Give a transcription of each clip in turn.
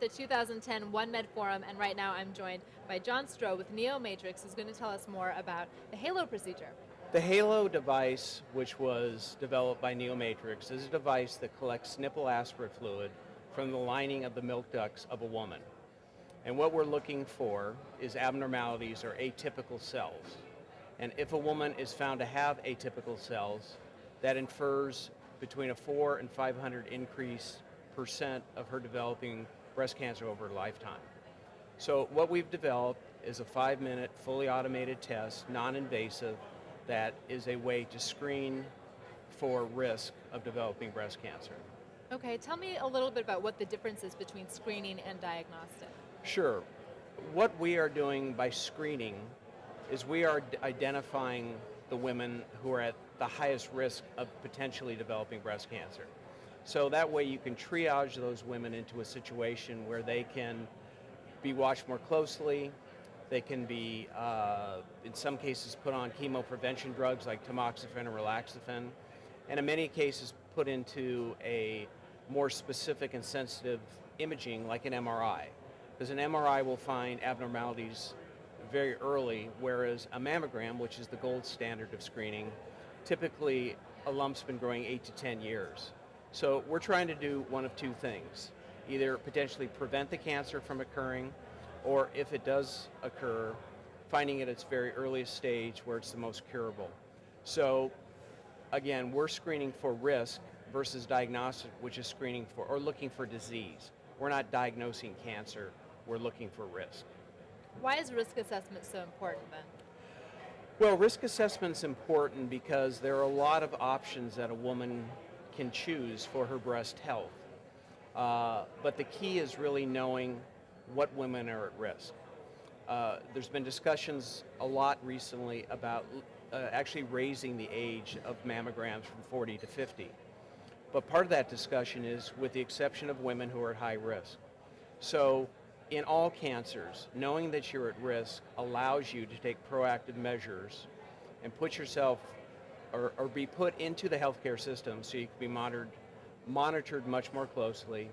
at the 2010 OneMedForum, and right now I'm joined by John Stroh with NeoMatrix, who's going to tell us more about the Halo procedure. The Halo device, which was developed by NeoMatrix, is a device that collects nipple aspirate fluid from the lining of the milk ducts of a woman. And what we're looking for is abnormalities or atypical cells. And if a woman is found to have atypical cells, that infers between a 4 and 500 increase percent of her developing breast cancer over her lifetime. So what we've developed is a 5-minute fully automated test, non-invasive, that is a way to screen for risk of developing breast cancer. Okay, tell me a little bit about what the difference is between screening and diagnostic. Sure. What we are doing by screening is we are identifying the women who are at the highest risk of potentially developing breast cancer. So that way you can triage those women into a situation where they can be watched more closely. They can be, in some cases, put on chemoprevention drugs like tamoxifen or relaxafen, and in many cases put into a more specific and sensitive imaging like an MRI. Because an MRI will find abnormalities very early, whereas a mammogram, which is the gold standard of screening, typically a lump's been growing 8 to 10 years. So we're trying to do one of two things, either potentially prevent the cancer from occurring, or if it does occur, finding it at its very earliest stage where it's the most curable. So again, we're screening for risk versus diagnostic, which is screening for or looking for disease. We're not diagnosing cancer, we're looking for risk. Why is risk assessment so important then? Well, risk assessment's important because there are a lot of options that a woman can choose for her breast health. But the key is really knowing what women are at risk. There's been discussions a lot recently about actually raising the age of mammograms from 40 to 50. But part of that discussion is with the exception of women who are at high risk. So in all cancers, knowing that you're at risk allows you to take proactive measures and put yourself or be put into the healthcare system so you can be monitored much more closely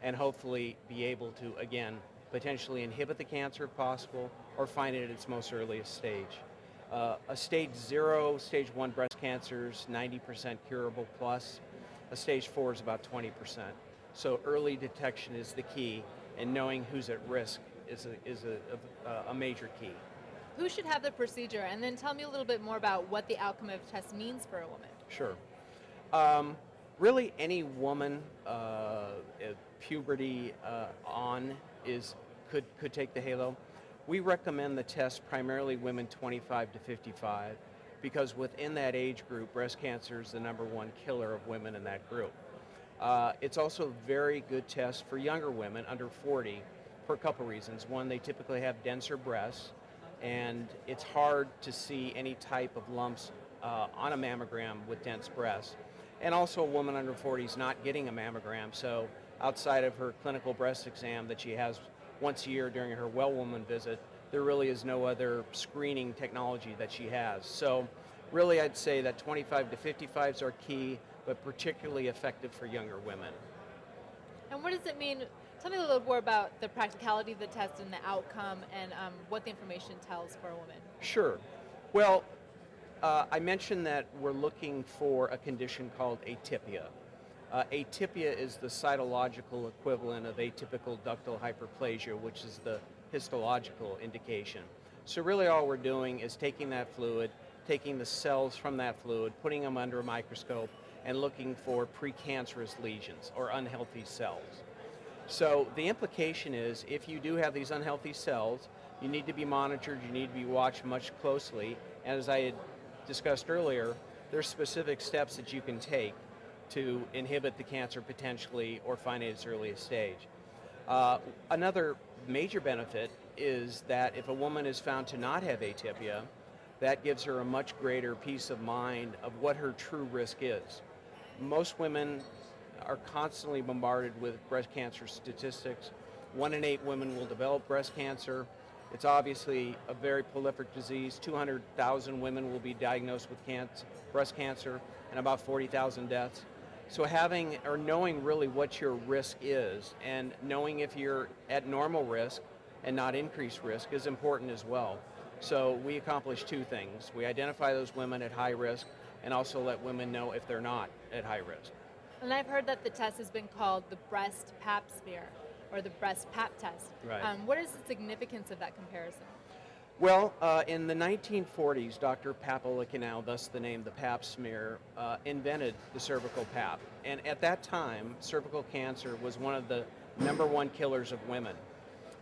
and hopefully be able to, again, potentially inhibit the cancer if possible or find it at its most earliest stage. A stage 0, stage 1 breast cancer is 90% curable plus. A stage 4 is about 20%. So early detection is the key, and knowing who's at risk is a major key. Who should have the procedure? And then tell me a little bit more about what the outcome of the test means for a woman. Sure. Really, any woman puberty on could take the Halo. We recommend the test primarily women 25 to 55 because within that age group, breast cancer is the #1 killer of women in that group. It's also a very good test for younger women under 40 for a couple reasons. One, they typically have denser breasts, and it's hard to see any type of lumps on a mammogram with dense breasts. And also a woman under 40 is not getting a mammogram, so outside of her clinical breast exam that she has once a year during her well woman visit, there really is no other screening technology that she has. So really I'd say that 25 to 55s are key, but particularly effective for younger women. And what does it mean? Tell me a little more about the practicality of the test and the outcome and what the information tells for a woman. Sure. Well, I mentioned that we're looking for a condition called atypia. Atypia is the cytological equivalent of atypical ductal hyperplasia, which is the histological indication. So really all we're doing is taking that fluid, taking the cells from that fluid, putting them under a microscope, and looking for precancerous lesions or unhealthy cells. So the implication is if you do have these unhealthy cells, you need to be monitored, you need to be watched much closely, and as I had discussed earlier, there's specific steps that you can take to inhibit the cancer potentially or find it at its earliest stage. Another major benefit is that if a woman is found to not have atypia, that gives her a much greater peace of mind of what her true risk is. Most women are constantly bombarded with breast cancer statistics. 1 in 8 women will develop breast cancer. It's obviously a very prolific disease. 200,000 women will be diagnosed with breast cancer and about 40,000 deaths. So having or knowing really what your risk is and knowing if you're at normal risk and not increased risk is important as well. So we accomplish two things. We identify those women at high risk and also let women know if they're not at high risk. And I've heard that the test has been called the breast pap smear or the breast pap test. Right. What is the significance of that comparison? Well, in the 1940s, Dr. Papalicanow, thus the name the pap smear, invented the cervical pap. And at that time, cervical cancer was one of the #1 killers of women.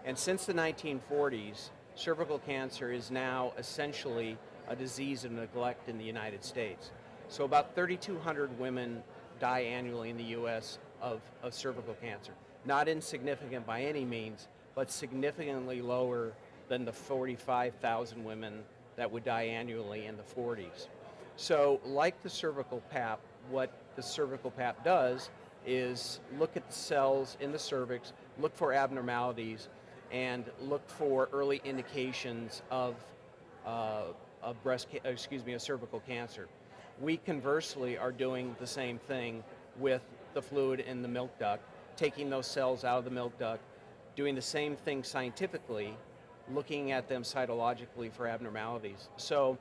And since the 1940s, cervical cancer is now essentially a disease of neglect in the United States. So about 3,200 women die annually in the U.S. of cervical cancer. Not insignificant by any means, but significantly lower than the 45,000 women that would die annually in the 40s. So like the cervical pap, what the cervical pap does is look at the cells in the cervix, look for abnormalities, and look for early indications of cervical cancer. We conversely are doing the same thing with the fluid in the milk duct, taking those cells out of the milk duct, doing the same thing scientifically, looking at them cytologically for abnormalities. So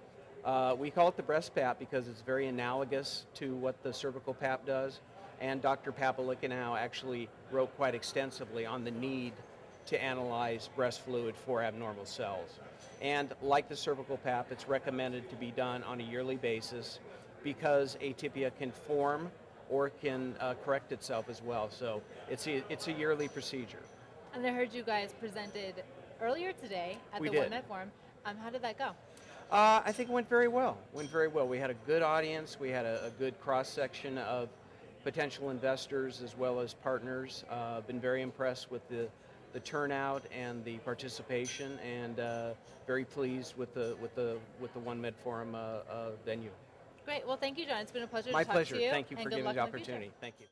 we call it the breast pap because it's very analogous to what the cervical pap does. And Dr. Papalicanow actually wrote quite extensively on the need to analyze breast fluid for abnormal cells. And like the cervical pap, it's recommended to be done on a yearly basis because atypia can form or can correct itself as well. So it's a yearly procedure. And I heard you guys presented earlier today at We the did. OneMedForum. How did that go? I think it went very well. We had a good audience. We had a good cross-section of potential investors as well as partners. Been very impressed with the turnout and the participation, and very pleased with the OneMedForum venue. Great. Well, thank you, John. It's been a pleasure My to talk pleasure. to you. Thank you and for good giving luck me the in future. opportunity. Thank you.